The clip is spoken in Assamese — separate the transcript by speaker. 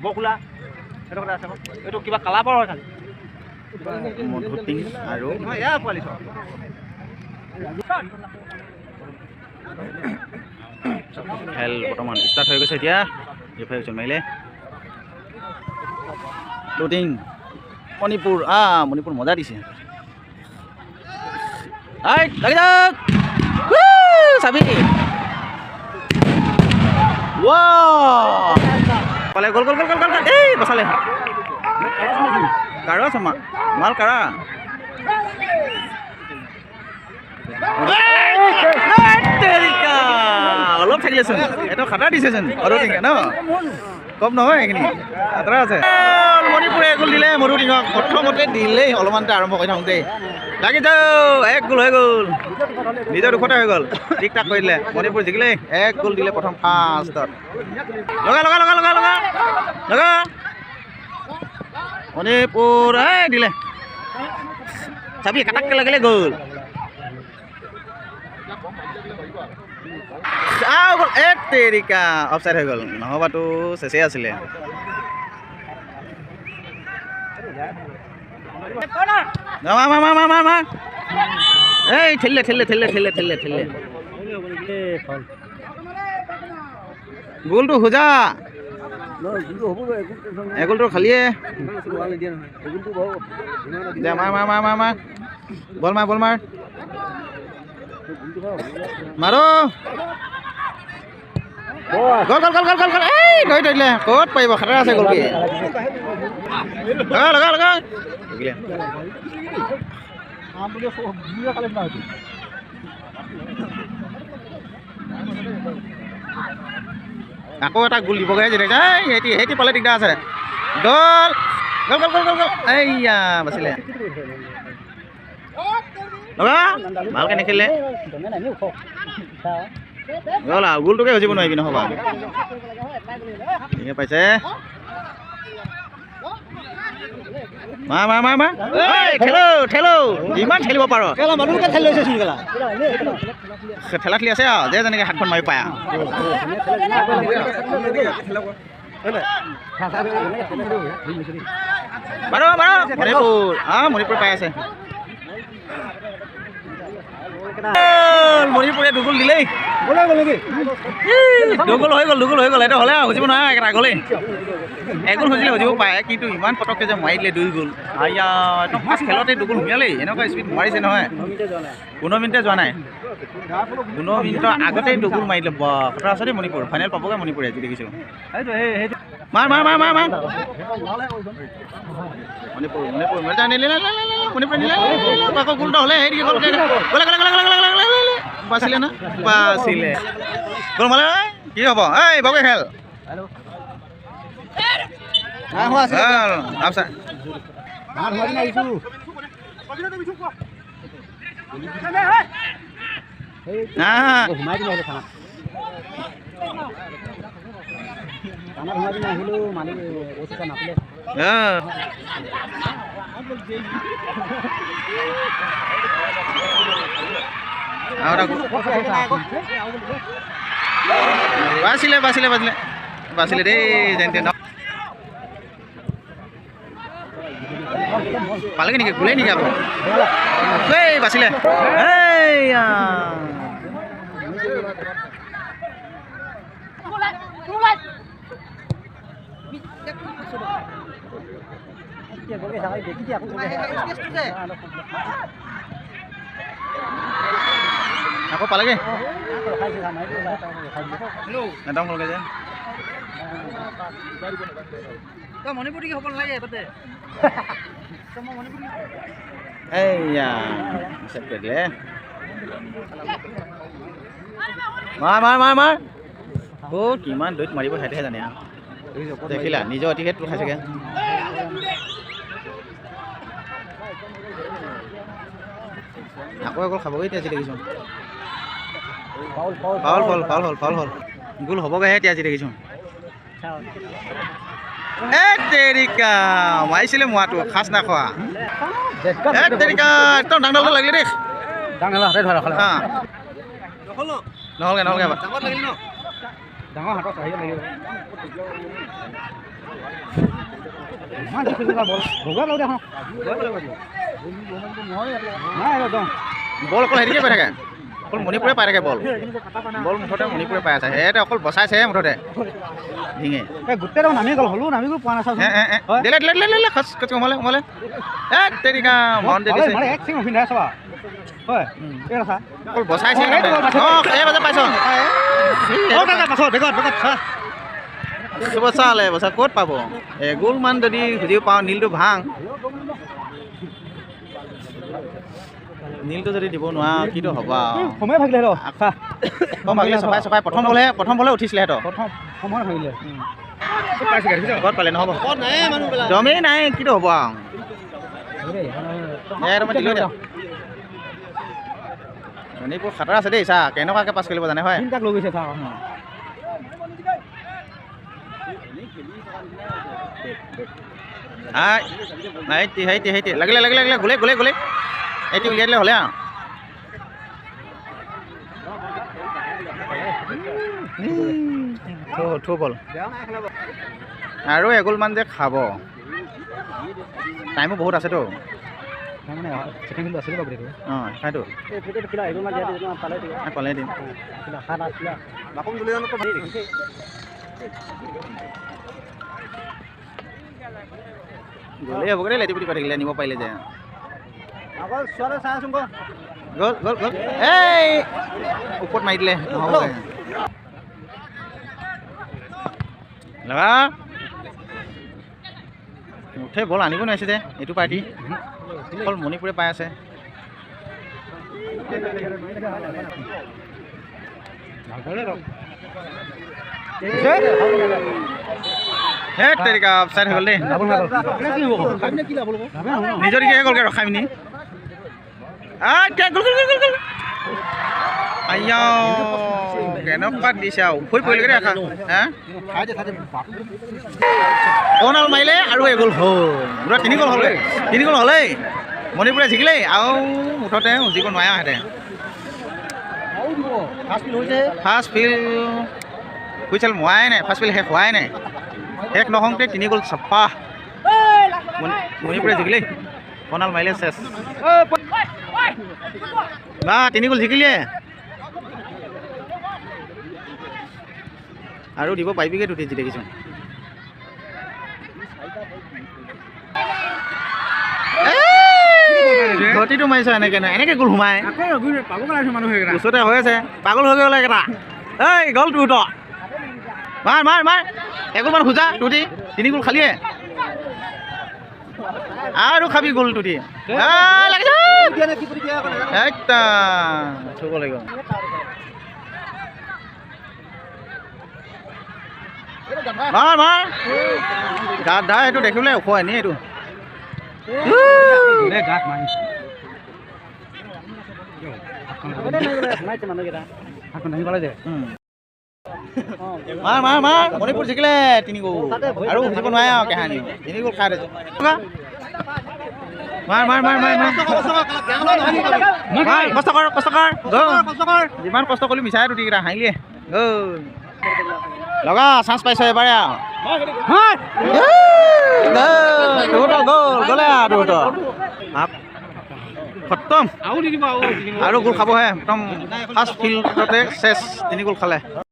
Speaker 1: বকুলা এইটো কথা আছে এইটো কিবা কালাপাৰ হয় খালি
Speaker 2: মধুটিং আৰু
Speaker 1: এয়া পোৱালি চব
Speaker 2: খেল বৰ্তমান ষ্টাৰ্ট হৈ গৈছে এতিয়া ৰেফাৰী হুইচেল মাৰিলে লুটিং মণিপুৰ মণিপুৰ মজা দিছে লাগি যাওক চাবি পালে গ'ল গ'ল গ'ল গ'ল গ'ল এই বচালে কাৰো আছে মাল কাৰা অলপ থাকিলেচোন এইটো খাটা দিছেচোন মধুটিঙে ন কম নহয় এইখিনি খাতৰা আছে মণিপুৰে এক গ'ল দিলে মধুটিঙক প্ৰথমতে দিলেই অলপমানতে আৰম্ভ কৰি থাকোঁতে লাগি যাওঁ এক গ'ল হৈ গ'ল নিজৰ দুখতে হৈ গ'ল ঠিক ঠাক কৰি দিলে মণিপুৰ জিকিলে এক গ'ল দিলে প্ৰথম ফাৰ্ষ্টত লগা লগা লগা লগা লগা লগা মণিপুৰ দিলে চাবি কাটাককৈ লাগিলে গ'ল তেৰিকা অফচাইড হৈ গ'ল নহ'বাতো চেচেই আছিলে এই ঠেলিলে ঠেলিলে ঠেলিলে ঠেলিলে ঠেলিলে ঠেলিলে গোলটো হোজা এগোলটো খালিয়ে দে মাৰ মাৰ মাৰ মাৰ মাৰ বল মাৰ বল মাৰ মাৰো গ'ল গ'ল গ'ল গ'ল গ'ল গ'ল এই ধৰি ধৰিলে ক'ত পাৰিব খাতৰা আছে গ'ল কি লগা লগা লগা আকৌ এটা গোল দিবগৈ যেতিয়া সেইটো পালে দিগদাৰ আছে গ'ল গ'ল গ'ল গ'ল গ'ল গ'ল এইয়া বাচিলে লগা ভালকৈ নেখেলিলে গ'ল আৰু গোলটোকে খুজিব নোৱাৰিবি নহ'বা ঠিকে পাইছে মাৰ মাৰ মাৰ মাৰ ঠেলো ঠেলো যিমান ঠেলিব পাৰ ঠেলা ঠেলি আছে আৰু যে যেনেকৈ হাতখন মাৰি পায় মাৰো মাৰো মণিপুৰ মণিপুৰ পাই আছে মণিপুৰে দুগোল দিলেই দুগোল হৈ গ'ল এইটো হ'লে খুজিব নোৱাৰে এটা গ'লেই এগোল খুজিলে খুজিব পাৰে কিন্তু ইমান পটককৈ যে মাৰি দিলে 2 গ'ল একদম ফাৰ্ষ্ট খেলতে দুগোল সুমিয়ালেই এনেকুৱা স্পীড মাৰিছে নহয় 15 মিনিটে যোৱা নাই 15 মিনিটৰ আগতেই দুগোল মাৰি দিলে কথা আছে দেই মণিপুৰ ফাইনেল পাবগৈ মণিপুৰে আজি দেখিছোঁ মাৰ মাৰ মাৰ মাৰ মাৰ মণিপুৰ মণিপুৰ মণিপুৰ নিলে আকৌ গোলটা হ'লে হেৰি গ'লে বাচিলে না বাচিলে গ'ল মালে কি হ'ব এই বগে খেল বাচিলে বাচিলে বাচিলে বাচিলে দেই যেন পালেগৈ নেকি গোলেই নেকি আকৌ এই বাচিলে এইয়া আকৌ পালেগৈ একদম হ'লগৈ যে মণিপুৰ কি হ'ব নালাগে তাতে এইয়া দিলে মাৰ মাৰ মাৰ মাৰ কিমান দৈত মাৰিব সেইটোহে জানে দেখিলা নিজৰ অতিকেতটো খাইছেগৈ আকৌ অকল খাবগৈ এতিয়া আজি দেখিছোঁ ফাউল হ'ল ফাউল হ'ল ফাউল হ'ল গোল হ'বগৈহে এতিয়া আজি দেখিছোঁ তেৰিকা মাৰিছিলে মোৱাটো খাচ নাখোৱা তেৰিকা একদম ডাঙৰ লাগিলে দেই নহ'লগৈ নহ'লগৈ ডাঙৰ হাতত বল অকল হেৰিকে পাই থাকে অকল মণিপুৰে পাই থাকে বল বল মুঠতে মণিপুৰে পাই আছে সিহঁতে অকল বচাইছেহে মুঠতে ডিঙে
Speaker 1: গোটেই নামি গ'ল হ'লেও নামি গ'ল পোৱা নাছিল
Speaker 2: দিলে দিলে দিলে দিলে খচ খচ সোমালে সোমালে তেৰিকা মন দি দিছে
Speaker 1: এক চিং অফিন চাবা হয়
Speaker 2: অকল বচাইছে এই বাজে পাইছ বচালে বচা ক'ত পাব এগোলমান যদি খুজি পাওঁ নীলটো ভাং নীলটো যদি দিব নোৱাৰা কিটো হ'ব
Speaker 1: সময় ভাগিলে
Speaker 2: ভাগিলে চপাই চপাই প্ৰথম বলে উঠিছিলে সিহঁতৰ
Speaker 1: প্ৰথম সময় ভাগিলে
Speaker 2: ক'ত পালে নহ'ব দমেই নাই কিটো হ'ব মণিপুৰ খাটাৰ আছে দেই চা কেনেকুৱাকৈ পাছ খেলিব জানে হয়
Speaker 1: তাক লৈ গৈছে
Speaker 2: লাগিলে লাগিলে লাগিলে গ'লে গ'লে গ'লে এইটো উলিয়াই দিলে হ'লে থু বল আৰু এগোলমান যে খাব টাইমো বহুত আছেতো সেইটো পালে দিম গ'লেই হ'বগৈ দেই লেটিপুটি পাই থাকিলে নিব পাৰিলে যে গ'ল গ'ল গ'ল এই ওপৰত মাৰি দিলে নহ'ব লগা মুঠে বল আনিব নোৱাৰিছে যে এইটো পাৰ্টি অকল মণিপুৰে পাই আছে অফচাইড হৈ গ'ল দেই নিজৰ দিকে গ'লগৈ ৰখাই পিনি কেনেকুৱা দিছে আৰু উফৰি পৰিলেগৈ দেখা হা কৰ্ণাল মাৰিলে আৰু এগোল হ'ল পুৰা 3 গ'ল হ'লে 3 গ'ল হ'লেই মণিপুৰে জিকিলেই আৰু মুঠতে জিকিব নোৱাৰাহেঁতেন ফাৰ্ষ্ট ফিল্ড হুইচেল মোৱাই নাই ফাৰ্ষ্ট ফিল্ড শেষ হোৱাই নাই শেষ নহওঁতে 3 গ'ল চাপা মণিপুৰে জিকিলেই কৰ্ণাল মাৰিলে চেছ বা 3 গ'ল জিকিলে আৰু দিব পাৰিবিগৈ দুটি যি দেখিছোঁ ঘটিটো মাৰিছ এনেকৈ নাই এনেকৈ গ'ল সোমাই ওচৰতে হৈ আছে পাগল হৈ গ'ল একেটা এই গ'ল তোৰ মাৰ মাৰ মাৰ এগোলমান খোজা তুতি 3 গ'ল খালিয়ে আৰু খাবি গ'ল তুতি থ'ব লাগিব মাৰ মাৰ গাত এইটো দেখিবলৈ ওখ এনেই এইটো মাৰ মাৰ মাৰ মণিপুৰ জিকিলে 3 গ'ল আৰু জিকিব নোৱাৰে আৰু কাহানি 3 গ'ল খাই দিছে মাৰ মাৰ মাৰ মাৰ মাৰ কষ্ট কৰ যিমান কষ্ট কৰিলি মিছাই দুটিকেইটা হাঁহিলিয়ে গ'ল লগা চান্স পাইছ এবাৰে তহঁতৰ গ'ল গ'লে তহঁতৰ খতম আৰু গ'ল খাবহে একদম ফাৰ্ষ্ট ফিল্ডতে চেছ 3 গ'ল খালে